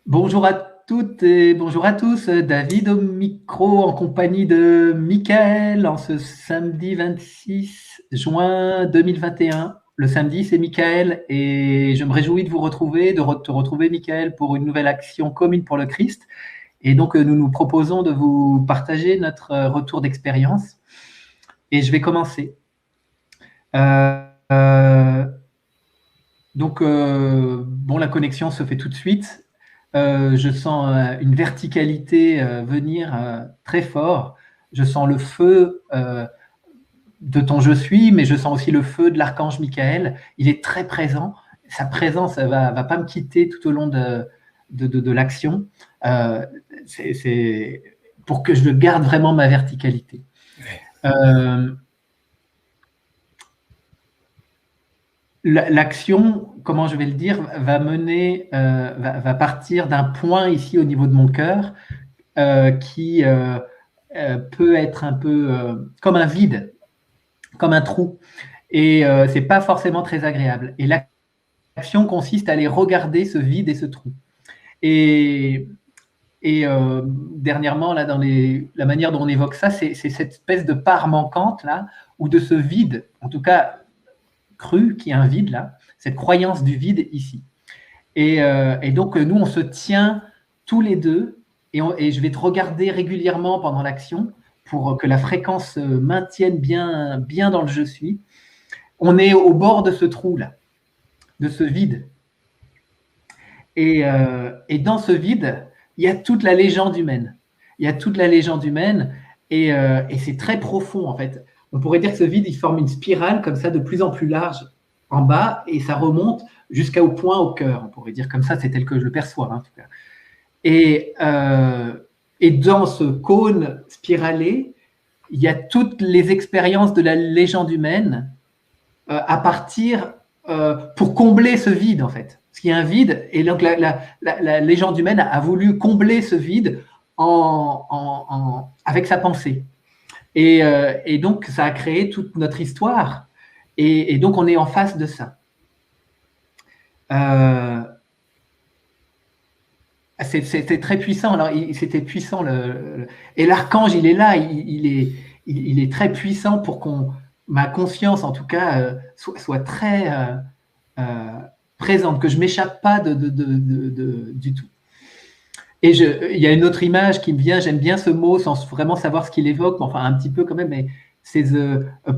Bonjour à toutes et bonjour à tous. David au micro en compagnie de Michael en ce samedi 26 juin 2021. Le samedi, c'est Michael et je me réjouis de vous retrouver, te retrouver, Michael, pour une nouvelle action commune pour le Christ. Et donc, nous nous proposons de vous partager notre retour d'expérience. Et je vais commencer. Bon, la connexion se fait tout de suite. Je sens une verticalité venir très fort. Je sens le feu de ton je suis, mais je sens aussi le feu de l'archange Michael. Il est très présent. Sa présence ne va pas me quitter tout au long de l'action. C'est pour que je garde vraiment ma verticalité. L'action, comment je vais le dire, va mener, va partir d'un point ici au niveau de mon cœur qui peut être un peu comme un vide, comme un trou. Et c'est pas forcément très agréable. Et l'action consiste à aller regarder ce vide et ce trou. Et dernièrement, là, dans la manière dont on évoque ça, c'est cette espèce de part manquante là, ou de ce vide, en tout cas cru, qui est un vide là, cette croyance du vide ici. Et donc, nous, on se tient tous les deux, et je vais te regarder régulièrement pendant l'action pour que la fréquence se maintienne bien dans le je suis. On est au bord de ce trou-là, de ce vide. Et dans ce vide, il y a toute la légende humaine. Il y a toute la légende humaine, et c'est très profond, en fait. On pourrait dire que ce vide, il forme une spirale comme ça, de plus en plus large en bas, et ça remonte jusqu'au point au cœur. On pourrait dire comme ça, c'est tel que je le perçois, hein, en tout cas. Et dans ce cône spiralé, il y a toutes les expériences de la légende humaine à partir pour combler ce vide, en fait. Parce qu'il y a un vide, et donc la légende humaine a voulu combler ce vide avec sa pensée. Et donc, ça a créé toute notre histoire. Et donc, on est en face de ça. C'est très puissant. Alors, c'était puissant. Et l'archange, il est là. Il est très puissant pour qu'on ma conscience, en tout cas, soit très présente, que je m'échappe pas du tout. Et il y a une autre image qui me vient. J'aime bien ce mot sans vraiment savoir ce qu'il évoque, mais enfin un petit peu quand même. Mais c'est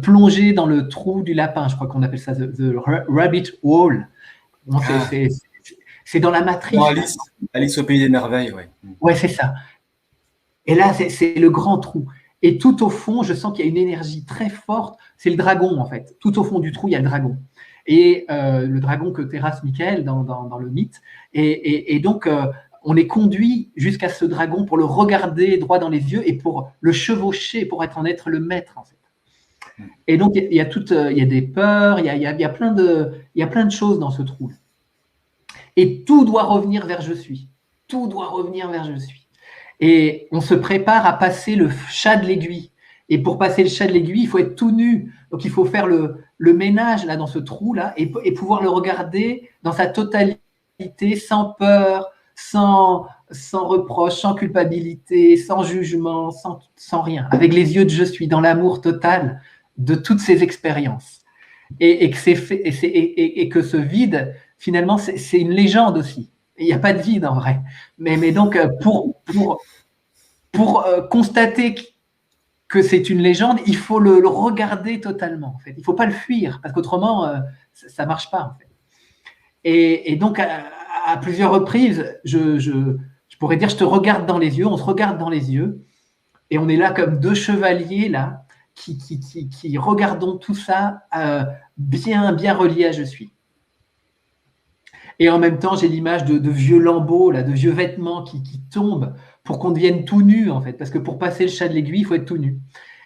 plonger dans le trou du lapin. Je crois qu'on appelle ça the rabbit hole. Bon, c'est dans la matrice. Non, Alice au pays des merveilles, ouais. Ouais, c'est ça. Et là, c'est le grand trou. Et tout au fond, je sens qu'il y a une énergie très forte. C'est le dragon, en fait. Tout au fond du trou, il y a le dragon. Et le dragon que terrasse Michael dans le mythe. Et donc, on est conduit jusqu'à ce dragon pour le regarder droit dans les yeux et pour le chevaucher, pour en être le maître, en fait. Et donc, il y a des peurs, il y a plein de choses dans ce trou. Et tout doit revenir vers je suis. Tout doit revenir vers je suis. Et on se prépare à passer le chat de l'aiguille. Et pour passer le chat de l'aiguille, il faut être tout nu. Donc, il faut faire le ménage là dans ce trou-là et pouvoir le regarder dans sa totalité, sans peur, sans reproche, sans culpabilité, sans jugement, sans rien. Avec les yeux de je suis, dans l'amour total de toutes ces expériences. Et que ce vide, finalement, c'est une légende aussi. Il n'y a pas de vide en vrai. Mais donc, pour constater que c'est une légende, il faut le regarder totalement. En fait. Il ne faut pas le fuir, parce qu'autrement, ça ne marche pas. En fait. Et donc, à plusieurs reprises, je pourrais dire, je te regarde dans les yeux, on se regarde dans les yeux, et on est là comme deux chevaliers, là, qui regardons tout ça bien relié à je suis. Et en même temps, j'ai l'image de vieux lambeaux, là, de vieux vêtements qui tombent pour qu'on devienne tout nu, en fait. Parce que pour passer le chat de l'aiguille, il faut être tout nu.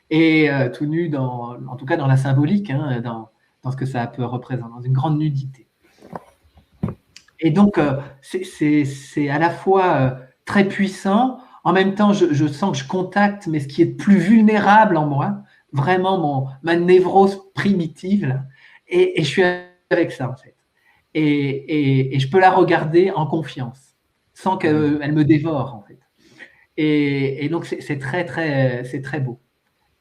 Et tout nu, en tout cas dans la symbolique, hein, dans ce que ça peut représenter, dans une grande nudité. Et donc, c'est à la fois très puissant, en même temps, je sens que je contacte, mais ce qui est plus vulnérable en moi, vraiment ma névrose primitive, là, et je suis avec ça, en fait. Et je peux la regarder en confiance, sans qu'elle me dévore, en fait. Et donc, c'est très beau.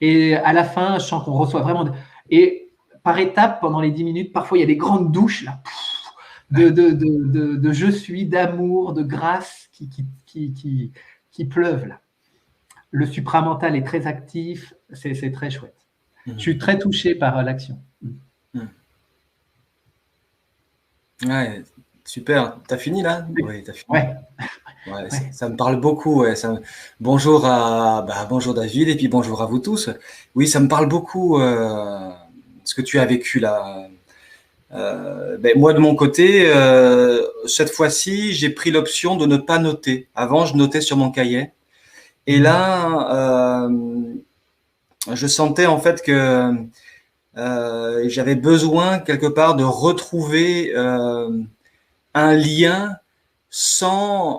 Et à la fin, je sens qu'on reçoit vraiment. Et par étapes, pendant les 10 minutes, parfois, il y a des grandes douches là, de je suis, d'amour, de grâce qui pleuvent là. Le supramental est très actif, c'est très chouette. Je suis très touché par l'action. Ouais, super. T'as fini là? Oui, t'as fini. Ouais. Ouais, ça me parle beaucoup. Ouais. Bonjour bonjour David et puis bonjour à vous tous. Oui, ça me parle beaucoup ce que tu as vécu là. Moi de mon côté, cette fois-ci, j'ai pris l'option de ne pas noter. Avant, je notais sur mon cahier. Et là, je sentais en fait que j'avais besoin quelque part de retrouver un lien sans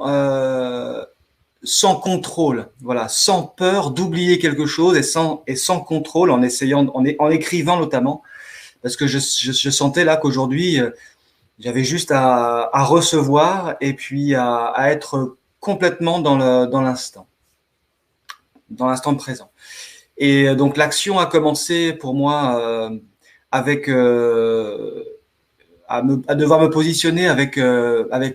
contrôle, voilà, sans peur d'oublier quelque chose et sans contrôle, en écrivant notamment, parce que je sentais là qu'aujourd'hui j'avais juste à recevoir et puis à être complètement dans l'instant présent. Et donc l'action a commencé pour moi avec à devoir me positionner avec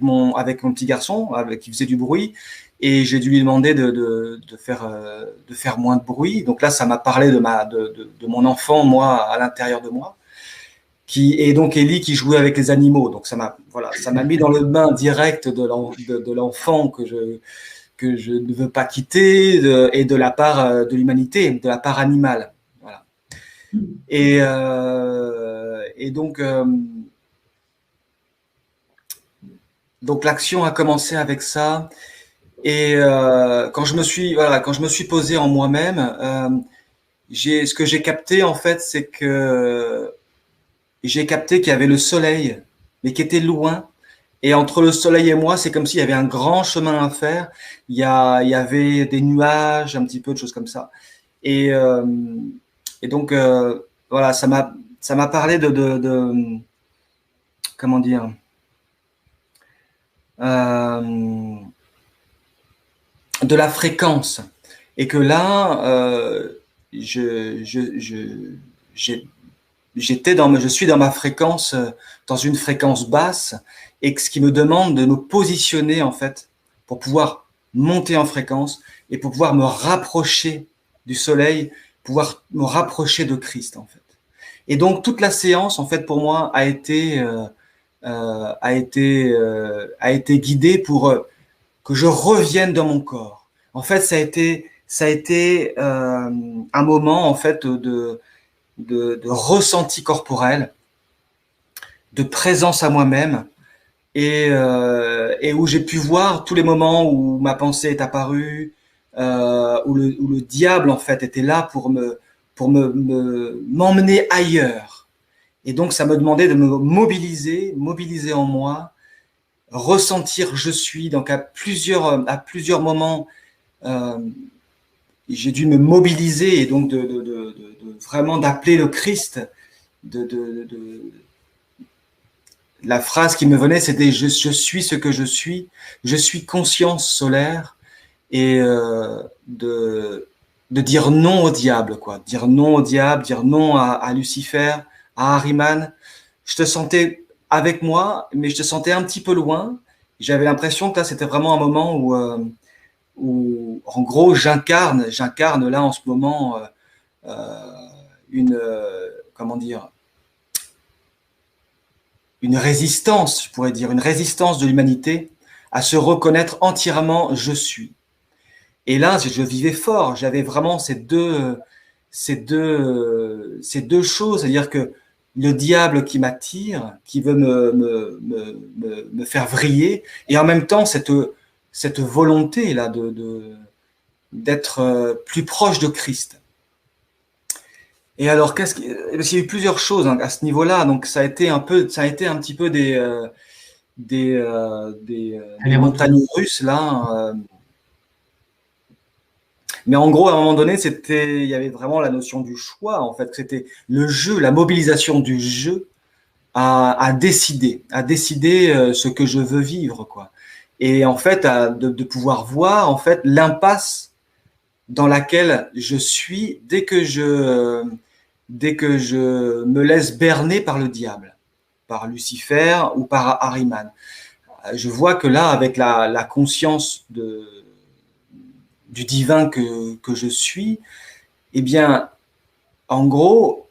mon petit garçon qui faisait du bruit, et j'ai dû lui demander de faire moins de bruit. Donc là, ça m'a parlé de mon enfant, moi, à l'intérieur de moi, et donc Ellie qui jouait avec les animaux. Donc ça m'a mis dans le bain direct de l'enfant que je ne veux pas quitter, et de la part de l'humanité, de la part animale. Voilà. Et donc l'action a commencé avec ça. Et quand je me suis posé en moi-même, ce que j'ai capté en fait, c'est que j'ai capté qu'il y avait le soleil, mais qui était loin. Et entre le soleil et moi, c'est comme s'il y avait un grand chemin à faire. Il y avait des nuages, un petit peu de choses comme ça. Et donc voilà, ça m'a parlé de comment dire. De la fréquence, et que là je suis dans ma fréquence, dans une fréquence basse, et ce qui me demande de me positionner en fait pour pouvoir monter en fréquence et pour pouvoir me rapprocher du soleil, pouvoir me rapprocher de Christ en fait. Et donc toute la séance en fait pour moi a été guidée pour que je revienne dans mon corps. En fait, ça a été un moment en fait de ressenti corporel, de présence à moi-même, et où j'ai pu voir tous les moments où ma pensée est apparue, où le diable en fait était là pour m'emmener ailleurs. Et donc ça me demandait de me mobiliser en moi, ressentir je suis. Donc à plusieurs moments, j'ai dû me mobiliser, et donc de vraiment d'appeler le Christ. La phrase qui me venait, c'était je suis ce que je suis conscience solaire, et de dire non au diable, quoi. Dire non au diable, dire non à Lucifer, à Ahriman. Je te sentais avec moi, mais je te sentais un petit peu loin. J'avais l'impression que là, c'était vraiment un moment où en gros, j'incarne là en ce moment comment dire, une résistance, je pourrais dire, une résistance de l'humanité à se reconnaître entièrement je suis. Et là, je vivais fort. J'avais vraiment ces deux choses, c'est-à-dire que le diable qui m'attire, qui veut me faire vriller, et en même temps cette volonté là d'être plus proche de Christ. Et alors, parce qu'il y a eu plusieurs choses à ce niveau-là, donc ça a été un petit peu des montagnes russes là. Mais en gros, à un moment donné, il y avait vraiment la notion du choix. En fait, c'était le jeu, la mobilisation du jeu à décider ce que je veux vivre, quoi. et en fait de pouvoir voir en fait l'impasse dans laquelle je suis dès que je me laisse berner par le diable, par Lucifer ou par Ahriman. Je vois que là, avec la conscience du divin que je suis, eh bien, en gros,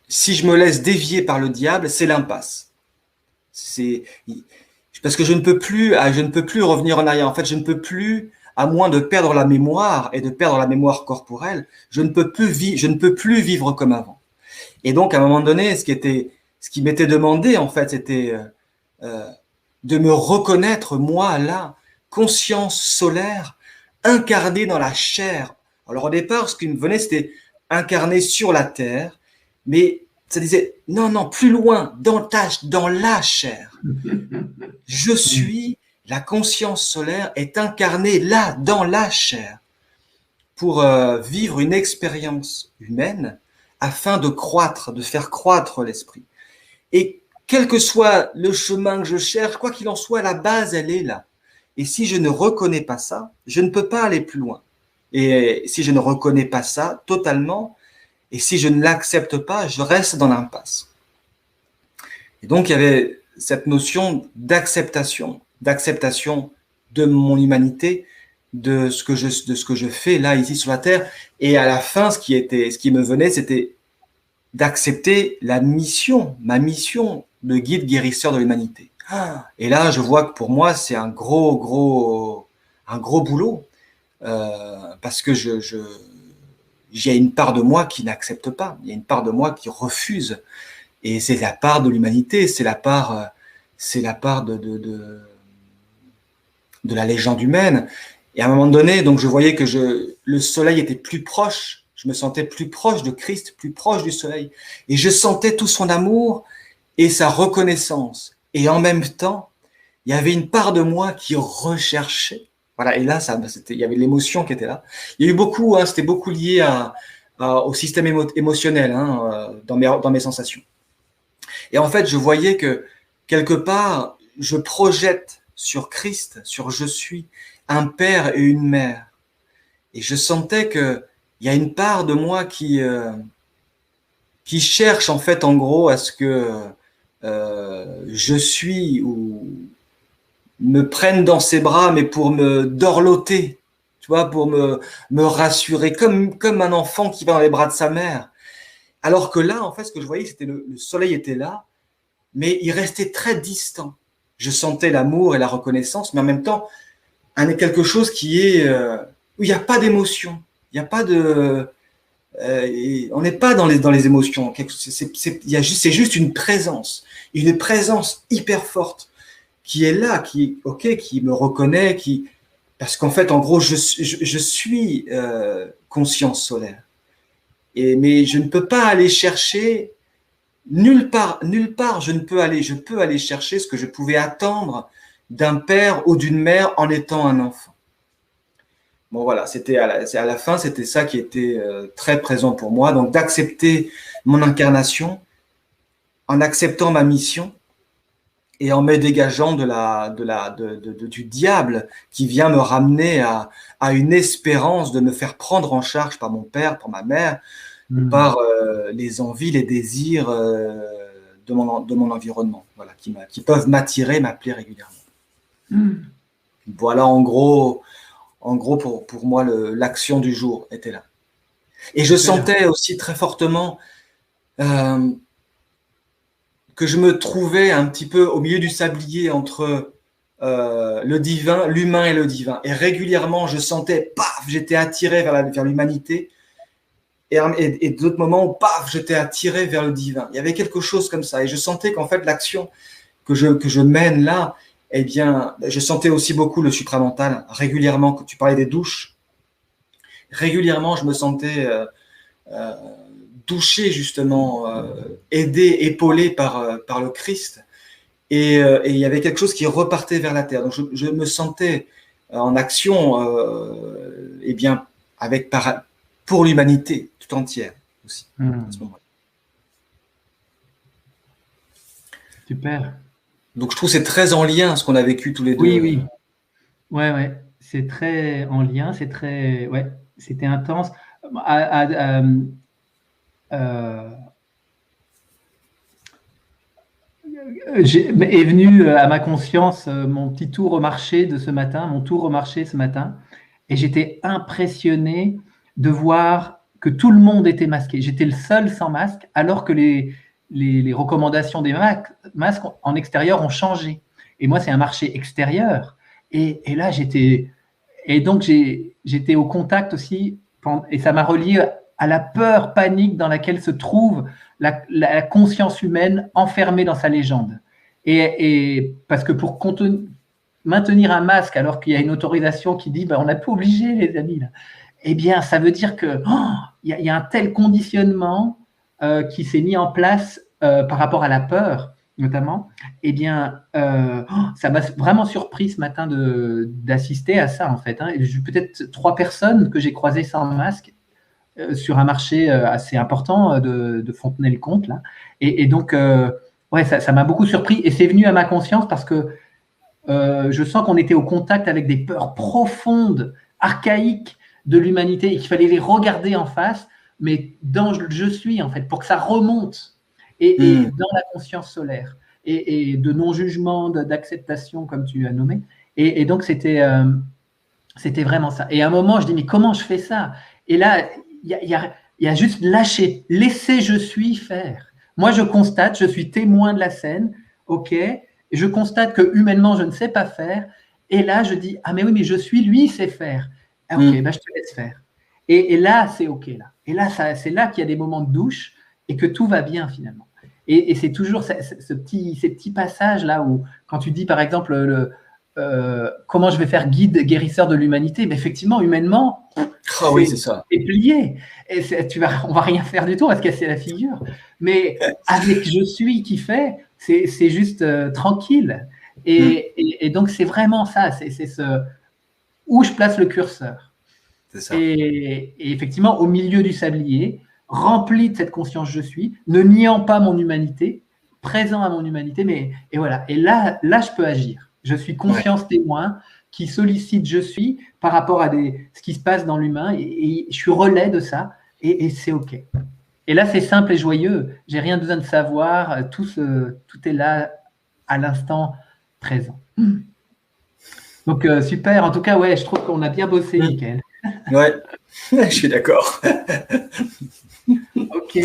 si je me laisse dévier par le diable, c'est l'impasse. C'est parce que je ne peux plus revenir en arrière. En fait, je ne peux plus, à moins de perdre la mémoire et de perdre la mémoire corporelle, je ne peux plus vivre comme avant. Et donc, à un moment donné, ce qui m'était demandé, en fait, c'était de me reconnaître, moi, là, conscience solaire, incarnée dans la chair. Alors, au départ, ce qui me venait, c'était incarné sur la terre, mais ça disait, non, non, plus loin, dans la chair. Je suis, la conscience solaire est incarnée là, dans la chair, pour vivre une expérience humaine afin de croître, de faire croître l'esprit. Et quel que soit le chemin que je cherche, quoi qu'il en soit, la base, elle est là. Et si je ne reconnais pas ça, je ne peux pas aller plus loin. Et si je ne reconnais pas ça totalement, et si je ne l'accepte pas, je reste dans l'impasse. Et donc, il y avait cette notion d'acceptation de mon humanité, de ce que je fais là, ici sur la terre. Et à la fin, ce qui me venait, c'était d'accepter ma mission de guide guérisseur de l'humanité. Et là, je vois que pour moi, c'est un gros boulot, parce que j'ai une part de moi qui n'accepte pas, il y a une part de moi qui refuse, et c'est la part de l'humanité, c'est la part de la légende humaine. Et à un moment donné, donc je voyais que le soleil était plus proche, je me sentais plus proche de Christ, plus proche du soleil, et je sentais tout son amour et sa reconnaissance. Et en même temps, il y avait une part de moi qui recherchait. Voilà, et là, il y avait l'émotion qui était là. Il y a eu beaucoup, c'était beaucoup lié au système émotionnel, dans mes sensations. Et en fait, je voyais que quelque part, je projette sur Christ, sur je suis, un père et une mère. Et je sentais que il y a une part de moi qui cherche en fait, en gros, à ce que je suis ou me prenne dans ses bras, mais pour me dorloter, tu vois, pour me rassurer, comme un enfant qui va dans les bras de sa mère. Alors que là, en fait, ce que je voyais, c'était le soleil était là, mais il restait très distant. Je sentais l'amour et la reconnaissance, mais en même temps, quelque chose qui est où il n'y a pas d'émotion, il n'y a pas de, on n'est pas dans les émotions. C'est juste une présence hyper forte qui est là, qui me reconnaît, parce qu'en fait, en gros, je suis conscience solaire. Mais je ne peux pas aller chercher nulle part, je peux aller chercher ce que je pouvais attendre d'un père ou d'une mère en étant un enfant. Bon, voilà, à la fin, c'était ça qui était très présent pour moi. Donc, d'accepter mon incarnation en acceptant ma mission et en me dégageant du diable qui vient me ramener à une espérance de me faire prendre en charge par mon père, par ma mère, ou par les envies, les désirs de mon environnement, voilà, qui peuvent m'attirer, m'appeler régulièrement. Voilà, en gros, pour moi, l'action du jour était là. Et je sentais aussi très fortement que je me trouvais un petit peu au milieu du sablier entre le divin, l'humain et le divin. Et régulièrement, je sentais, paf, j'étais attiré vers l'humanité. Et d'autres moments où, paf, j'étais attiré vers le divin. Il y avait quelque chose comme ça. Et je sentais qu'en fait, l'action que je mène là, eh bien, je sentais aussi beaucoup le supramental. Régulièrement, quand tu parlais des douches, régulièrement, je me sentais douché, justement, aidé, épaulé par le Christ. Et il y avait quelque chose qui repartait vers la terre. Donc, je me sentais en action, eh bien, pour l'humanité tout entière aussi, à ce moment-là. Super. Donc je trouve que c'est très en lien ce qu'on a vécu tous les deux. Oui, oui. Ouais, ouais. C'est très en lien, c'est très. Ouais, c'était intense. Euh, est venu à ma conscience mon petit tour au marché de ce matin, mon tour au marché ce matin, et j'étais impressionné de voir que tout le monde était masqué. J'étais le seul sans masque, alors que les recommandations des masques en extérieur ont changé. Et moi, c'est un marché extérieur. Et là, j'étais au contact aussi, et ça m'a relié à la peur panique dans laquelle se trouve la conscience humaine enfermée dans sa légende. Et parce que pour maintenir un masque alors qu'il y a une autorisation qui dit on n'a pas obligé les amis là, eh bien ça veut dire que y a un tel conditionnement qui s'est mis en place par rapport à la peur notamment. Eh bien ça m'a vraiment surpris ce matin d'assister à ça en fait. Hein. Peut-être 3 personnes que j'ai croisées sans masque sur un marché assez important de Fontenay-le-Comte là. Et donc ouais, ça m'a beaucoup surpris et c'est venu à ma conscience parce que je sens qu'on était au contact avec des peurs profondes, archaïques de l'humanité et qu'il fallait les regarder en face, mais dans je suis en fait, pour que ça remonte et dans la conscience solaire et de non-jugement, d'acceptation comme tu as nommé. Et donc c'était vraiment ça. Et à un moment, je dis mais comment je fais ça? Et là, il y a juste lâcher, laisser je suis faire. Moi, je constate, je suis témoin de la scène, ok. Je constate que humainement, je ne sais pas faire. Et là, je dis, ah mais oui, mais je suis, lui, il sait faire. Ah, ok, je te laisse faire. Et là, c'est ok. Là. Et là, c'est là qu'il y a des moments de douche et que tout va bien finalement. Et c'est toujours ces petits passages-là où, quand tu dis, par exemple, comment je vais faire guide guérisseur de l'humanité, mais effectivement, humainement, oui, c'est ça. C'est plié. Et on va rien faire du tout, on va se casser la figure. Mais avec je suis qui fait, c'est juste tranquille. Et donc, c'est vraiment ça. C'est où je place le curseur. C'est ça. Et effectivement, au milieu du sablier, rempli de cette conscience je suis, ne niant pas mon humanité, présent à mon humanité, et voilà. Et là, je peux agir. Je suis conscience témoin qui sollicite je suis par rapport à ce qui se passe dans l'humain et je suis relais de ça et c'est OK. Et là, c'est simple et joyeux. J'ai rien besoin de savoir. Tout est là à l'instant présent. Donc, super. En tout cas, ouais, je trouve qu'on a bien bossé, Mickaël. Ouais, je suis d'accord. OK.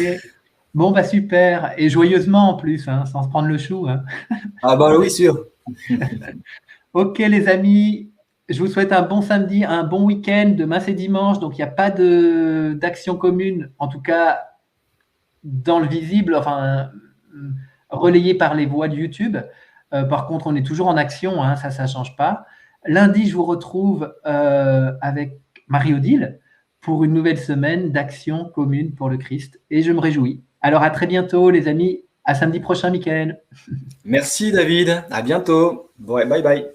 Bon, bah super. Et joyeusement en plus, hein, sans se prendre le chou. Hein. Ah bah oui, sûr. OK, les amis. Je vous souhaite un bon samedi, un bon week-end. Demain, c'est dimanche, donc il n'y a pas d'action commune, en tout cas dans le visible, enfin, relayé par les voix de YouTube. Par contre, on est toujours en action, hein, ça ne change pas. Lundi, je vous retrouve avec Marie-Odile pour une nouvelle semaine d'action commune pour le Christ. Et je me réjouis. Alors, à très bientôt, les amis. À samedi prochain, Mickaël. Merci, David. À bientôt. Bye bye.